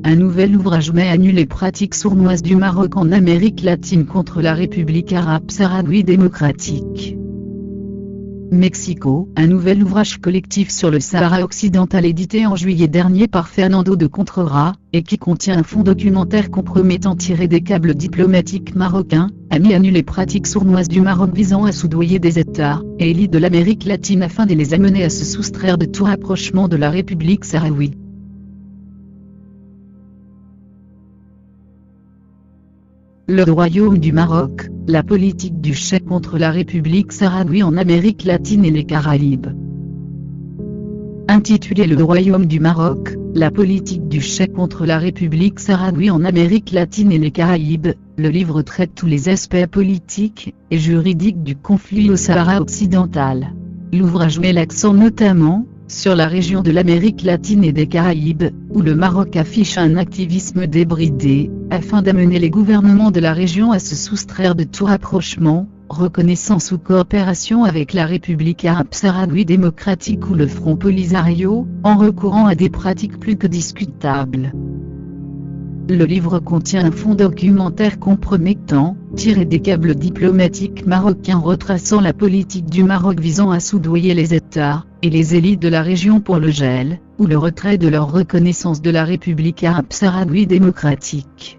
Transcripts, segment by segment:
un nouvel ouvrage met à nu les pratiques sournoises du Maroc en Amérique latine contre la République arabe sahraoui démocratique. Mexico, un nouvel ouvrage collectif sur le Sahara occidental édité en juillet dernier par Fernando de Contreras, et qui contient un fond documentaire compromettant tiré des câbles diplomatiques marocains, a mis à nu les pratiques sournoises du Maroc visant à soudoyer des États et élites de l'Amérique latine afin de les amener à se soustraire de tout rapprochement de la République sahraoui. Le Royaume du Maroc, la politique du chef contre la République sahraoui en Amérique latine et les Caraïbes. Intitulé Le Royaume du Maroc, la politique du chef contre la République sahraoui en Amérique latine et les Caraïbes, le livre traite tous les aspects politiques et juridiques du conflit au Sahara occidental. L'ouvrage met l'accent notamment sur la région de l'Amérique latine et des Caraïbes, où le Maroc affiche un activisme débridé, afin d'amener les gouvernements de la région à se soustraire de tout rapprochement, reconnaissance ou coopération avec la République arabe sahraoui démocratique ou le Front Polisario, en recourant à des pratiques plus que discutables. Le livre contient un fond documentaire compromettant, tiré des câbles diplomatiques marocains retraçant la politique du Maroc visant à soudoyer les États et les élites de la région pour le gel ou le retrait de leur reconnaissance de la République arabe sahraoui démocratique.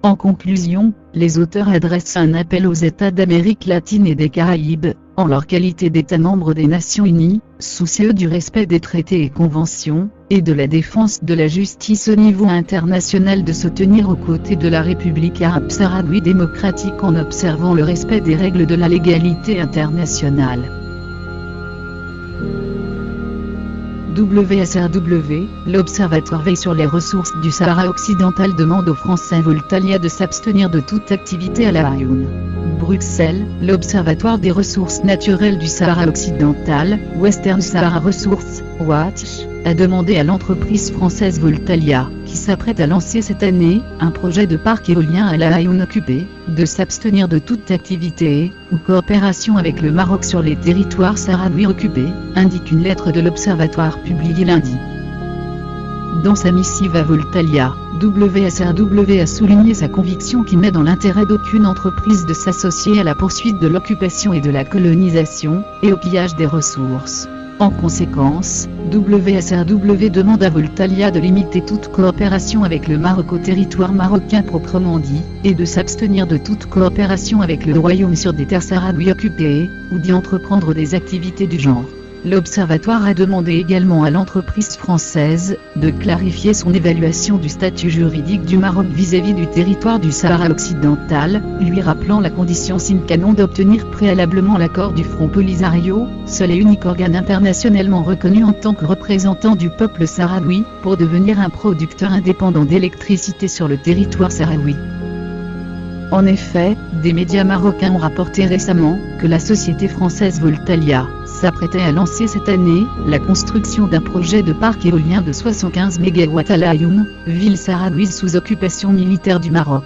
En conclusion, les auteurs adressent un appel aux États d'Amérique latine et des Caraïbes, en leur qualité d'États membres des Nations Unies, soucieux du respect des traités et conventions, et de la défense de la justice au niveau international de se tenir aux côtés de la République arabe sahraoui démocratique en observant le respect des règles de la légalité internationale. WSRW, l'Observatoire veille sur les ressources du Sahara occidental demande aux Français Voltalia de s'abstenir de toute activité à La Ayoun. Bruxelles, l'Observatoire des ressources naturelles du Sahara occidental, Western Sahara Resources Watch, a demandé à l'entreprise française Voltalia, qui s'apprête à lancer cette année un projet de parc éolien à La Ayoun occupé, de s'abstenir de toute activité ou coopération avec le Maroc sur les territoires sahraouis occupés, indique une lettre de l'Observatoire publiée lundi. Dans sa missive à Voltalia, WSRW a souligné sa conviction qu'il n'est dans l'intérêt d'aucune entreprise de s'associer à la poursuite de l'occupation et de la colonisation, et au pillage des ressources. En conséquence, WSRW demande à Voltalia de limiter toute coopération avec le Maroc au territoire marocain proprement dit, et de s'abstenir de toute coopération avec le Royaume sur des terres sahraouis occupées, ou d'y entreprendre des activités du genre. L'Observatoire a demandé également à l'entreprise française de clarifier son évaluation du statut juridique du Maroc vis-à-vis du territoire du Sahara occidental, lui rappelant la condition sine qua non d'obtenir préalablement l'accord du Front Polisario, seul et unique organe internationalement reconnu en tant que représentant du peuple sahraoui, pour devenir un producteur indépendant d'électricité sur le territoire sahraoui. En effet, des médias marocains ont rapporté récemment que la société française Voltalia s'apprêtait à lancer cette année la construction d'un projet de parc éolien de 75 MW à La Ayoun, ville sahraouise sous occupation militaire du Maroc.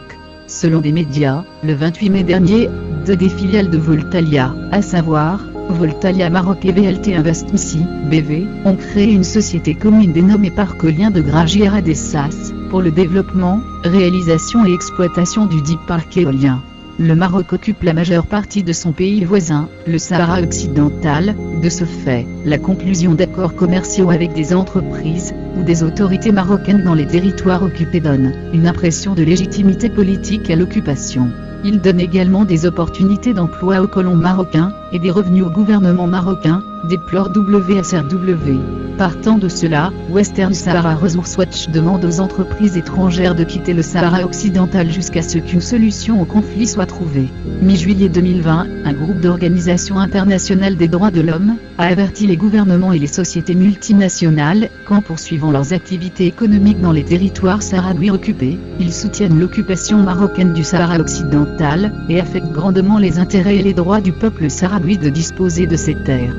Selon des médias, le 28 mai dernier, deux des filiales de Voltalia, à savoir Voltalia Maroc et VLT Investments BV, ont créé une société commune dénommée Parc éolien de Gragiera des Sas, pour le développement, réalisation et exploitation du dit parc éolien. Le Maroc occupe la majeure partie de son pays voisin, le Sahara occidental. De ce fait, la conclusion d'accords commerciaux avec des entreprises ou des autorités marocaines dans les territoires occupés donne une impression de légitimité politique à l'occupation. Il donne également des opportunités d'emploi aux colons marocains et des revenus au gouvernement marocain, déplore WSRW. Partant de cela, Western Sahara Resource Watch demande aux entreprises étrangères de quitter le Sahara occidental jusqu'à ce qu'une solution au conflit soit trouvée. Mi-juillet 2020, un groupe d'organisations internationales des droits de l'homme a averti les gouvernements et les sociétés multinationales qu'en poursuivant leurs activités économiques dans les territoires sahraouis occupés, ils soutiennent l'occupation marocaine du Sahara occidental et affectent grandement les intérêts et les droits du peuple sahraoui de disposer de ces terres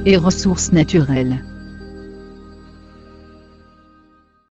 et ressources naturelles.